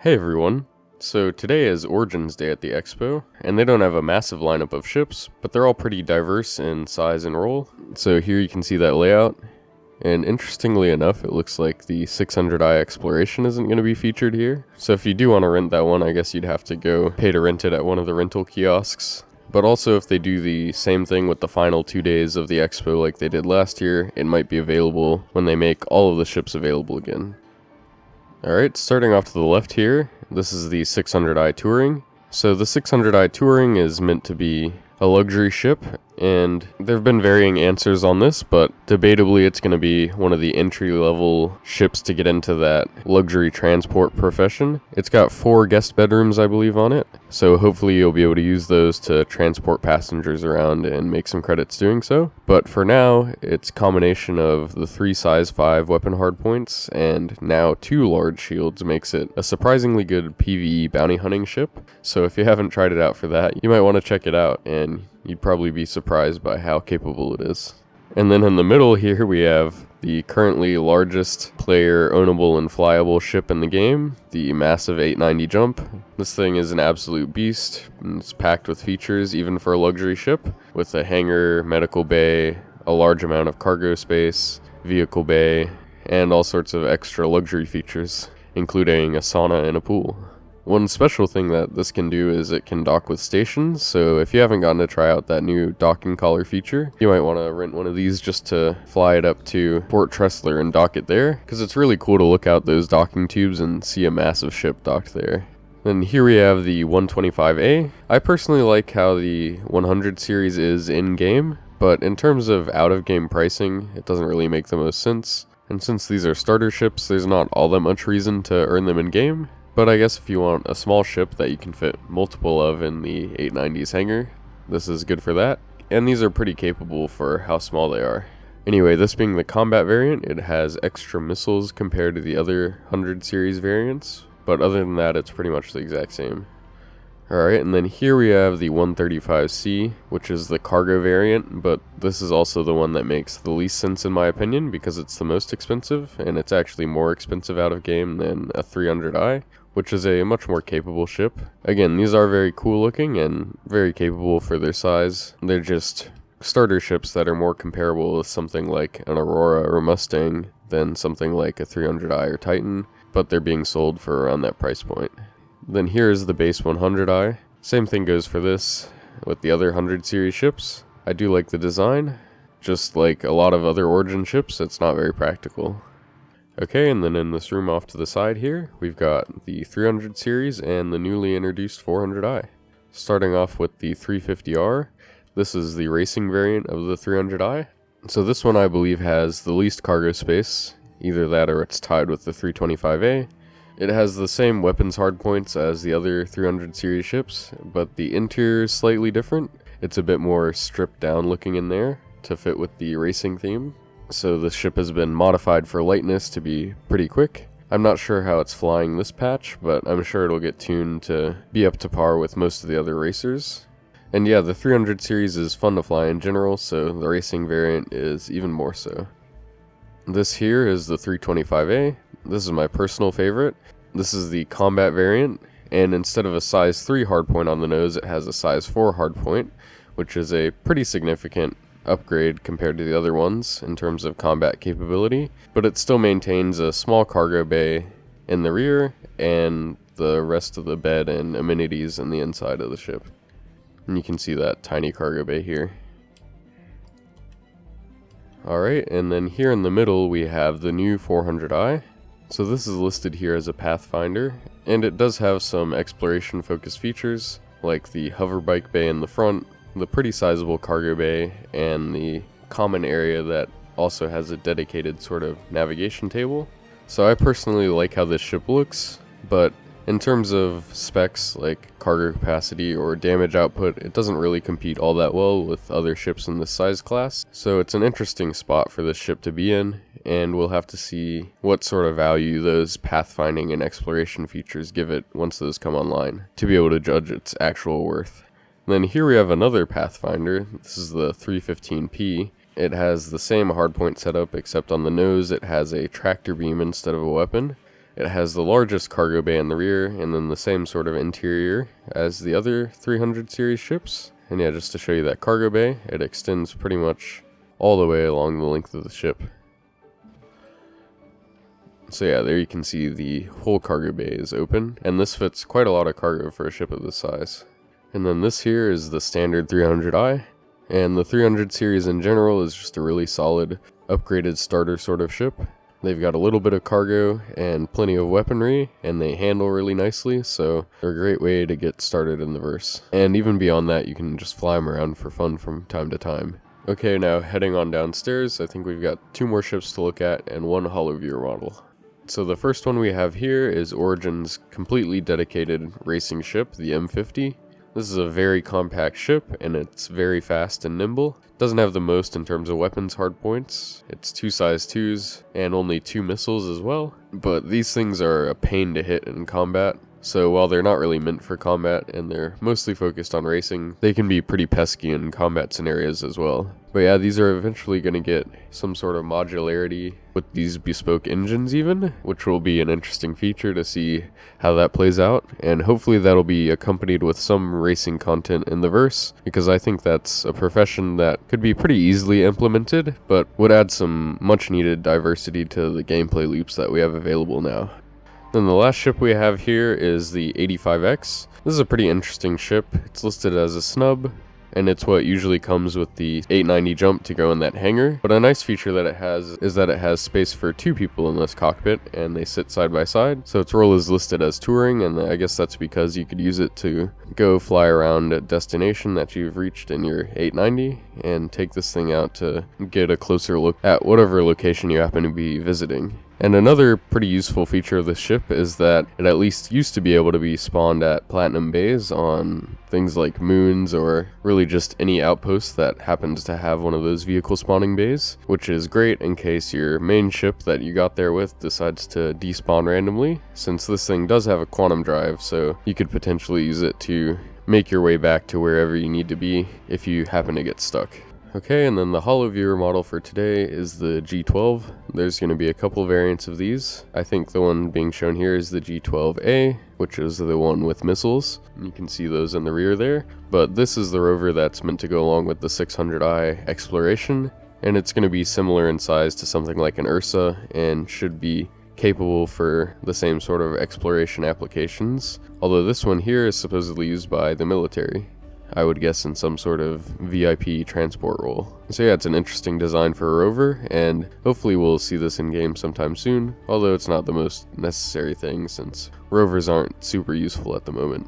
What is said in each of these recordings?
Hey everyone. So today is Origins Day at the Expo, and they don't have a massive lineup of ships, but they're all pretty diverse in size and role. So here you can see that layout, and interestingly enough, it looks like the 600i Exploration isn't going to be featured here. So if you do want to rent that one, I guess you'd have to go pay to rent it at one of the rental kiosks. But also if they do the same thing with the final 2 days of the Expo like they did last year, it might be available when they make all of the ships available again. Alright, starting off to the left here, this is the 600i Touring. So the 600i Touring is meant to be a luxury ship, and there have been varying answers on this, but debatably it's going to be one of the entry-level ships to get into that luxury transport profession. It's got 4 guest bedrooms, I believe, on it, so hopefully you'll be able to use those to transport passengers around and make some credits doing so. But for now, it's a combination of the 3 size 5 weapon hardpoints and now 2 large shields makes it a surprisingly good PvE bounty hunting ship. So if you haven't tried it out for that, you might want to check it out, and you'd probably be surprised by how capable it is. And then in the middle here we have the currently largest player ownable and flyable ship in the game, the massive 890 Jump. This thing is an absolute beast, and it's packed with features even for a luxury ship, with a hangar, medical bay, a large amount of cargo space, vehicle bay, and all sorts of extra luxury features, including a sauna and a pool. One special thing that this can do is it can dock with stations, so if you haven't gotten to try out that new docking collar feature, you might want to rent one of these just to fly it up to Port Tressler and dock it there, because it's really cool to look out those docking tubes and see a massive ship docked there. Then here we have the 125A. I personally like how the 100 series is in-game, but in terms of out-of-game pricing, it doesn't really make the most sense. And since these are starter ships, there's not all that much reason to earn them in-game. But I guess if you want a small ship that you can fit multiple of in the 890's hangar, this is good for that. And these are pretty capable for how small they are. Anyway, this being the combat variant, it has extra missiles compared to the other 100 series variants. But other than that, it's pretty much the exact same. Alright, and then here we have the 135C, which is the cargo variant, but this is also the one that makes the least sense in my opinion because it's the most expensive, and it's actually more expensive out of game than a 300i, which is a much more capable ship. Again, these are very cool looking and very capable for their size. They're just starter ships that are more comparable with something like an Aurora or Mustang than something like a 300i or Titan, but they're being sold for around that price point. Then here is the base 100i. Same thing goes for this with the other 100 series ships. I do like the design. Just like a lot of other Origin ships, it's not very practical. Okay, and then in this room off to the side here, we've got the 300 series and the newly introduced 400i. Starting off with the 350R, this is the racing variant of the 300i. So this one I believe has the least cargo space, either that or it's tied with the 325A. It has the same weapons hardpoints as the other 300 series ships, but the interior is slightly different. It's a bit more stripped down looking in there to fit with the racing theme. So the ship has been modified for lightness to be pretty quick. I'm not sure how it's flying this patch, but I'm sure it'll get tuned to be up to par with most of the other racers. And yeah, the 300 series is fun to fly in general, so the racing variant is even more so. This here is the 325A. This is my personal favorite. This is the combat variant, and instead of a size 3 hardpoint on the nose, it has a size 4 hardpoint, which is a pretty significant upgrade compared to the other ones in terms of combat capability, but it still maintains a small cargo bay in the rear and the rest of the bed and amenities in the inside of the ship. And you can see that tiny cargo bay here. Alright, and then here in the middle we have the new 400i. So this is listed here as a Pathfinder, and it does have some exploration focused features, like the hover bike bay in the front, the pretty sizable cargo bay, and the common area that also has a dedicated sort of navigation table. So I personally like how this ship looks, but in terms of specs like cargo capacity or damage output, it doesn't really compete all that well with other ships in this size class. So it's an interesting spot for this ship to be in, and we'll have to see what sort of value those pathfinding and exploration features give it once those come online to be able to judge its actual worth. And then here we have another Pathfinder. This is the 315P. It has the same hardpoint setup, except on the nose it has a tractor beam instead of a weapon. It has the largest cargo bay in the rear, and then the same sort of interior as the other 300 series ships. And yeah, just to show you that cargo bay, it extends pretty much all the way along the length of the ship. So yeah, there you can see the whole cargo bay is open, and this fits quite a lot of cargo for a ship of this size. And then this here is the standard 300i, and the 300 series in general is just a really solid, upgraded starter sort of ship. They've got a little bit of cargo and plenty of weaponry, and they handle really nicely, so they're a great way to get started in the verse. And even beyond that, you can just fly them around for fun from time to time. Okay, now heading on downstairs, I think we've got 2 more ships to look at and 1 holo viewer model. So the first one we have here is Origin's completely dedicated racing ship, the M50. This is a very compact ship, and it's very fast and nimble. Doesn't have the most in terms of weapons hardpoints. It's 2 size 2s and only 2 missiles as well. But these things are a pain to hit in combat. So while they're not really meant for combat and they're mostly focused on racing, they can be pretty pesky in combat scenarios as well. But yeah, these are eventually going to get some sort of modularity with these bespoke engines even, which will be an interesting feature to see how that plays out. And hopefully that'll be accompanied with some racing content in the verse, because I think that's a profession that could be pretty easily implemented, but would add some much needed diversity to the gameplay loops that we have available now. Then the last ship we have here is the 85X. This is a pretty interesting ship. It's listed as a snub, and it's what usually comes with the 890 jump to go in that hangar. But a nice feature that it has is that it has space for 2 people in this cockpit, and they sit side by side. So its role is listed as touring, and I guess that's because you could use it to go fly around a destination that you've reached in your 890 and take this thing out to get a closer look at whatever location you happen to be visiting. And another pretty useful feature of this ship is that it at least used to be able to be spawned at Platinum Bays on things like moons, or really just any outpost that happens to have one of those vehicle spawning bays, which is great in case your main ship that you got there with decides to despawn randomly, since this thing does have a quantum drive, so you could potentially use it to make your way back to wherever you need to be if you happen to get stuck. Okay, and then the holo viewer model for today is the G12. There's going to be a couple variants of these. I think the one being shown here is the G12A, which is the one with missiles. You can see those in the rear there. But this is the rover that's meant to go along with the 600i exploration, and it's going to be similar in size to something like an Ursa, and should be capable for the same sort of exploration applications. Although this one here is supposedly used by the military, I would guess in some sort of VIP transport role. So yeah, it's an interesting design for a rover, and hopefully we'll see this in game sometime soon, although it's not the most necessary thing since rovers aren't super useful at the moment.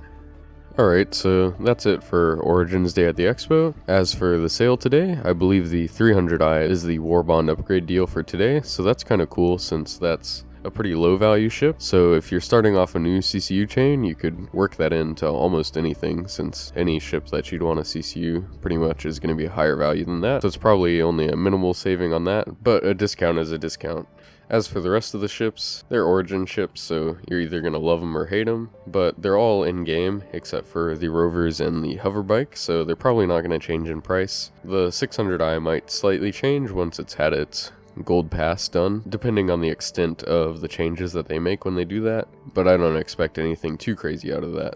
Alright, so that's it for Origins Day at the Expo. As for the sale today, I believe the 300i is the War Bond upgrade deal for today, so that's kind of cool since that's a pretty low value ship. So if you're starting off a new CCU chain, you could work that into almost anything, since any ship that you'd want a CCU pretty much is going to be a higher value than that. So it's probably only a minimal saving on that, but a discount is a discount. As for the rest of the ships, they're Origin ships, so you're either going to love them or hate them, but they're all in-game except for the rovers and the hoverbike, so they're probably not going to change in price. The 600i might slightly change once it's had its gold pass done, depending on the extent of the changes that they make when they do that, but I don't expect anything too crazy out of that.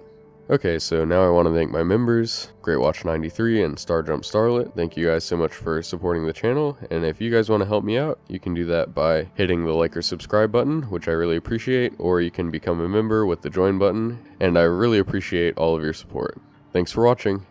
Okay, so now I want to thank my members, GreatWatch93 and Starjump Starlet. Thank you guys so much for supporting the channel, and if you guys want to help me out, you can do that by hitting the like or subscribe button, which I really appreciate, or you can become a member with the join button, and I really appreciate all of your support. Thanks for watching.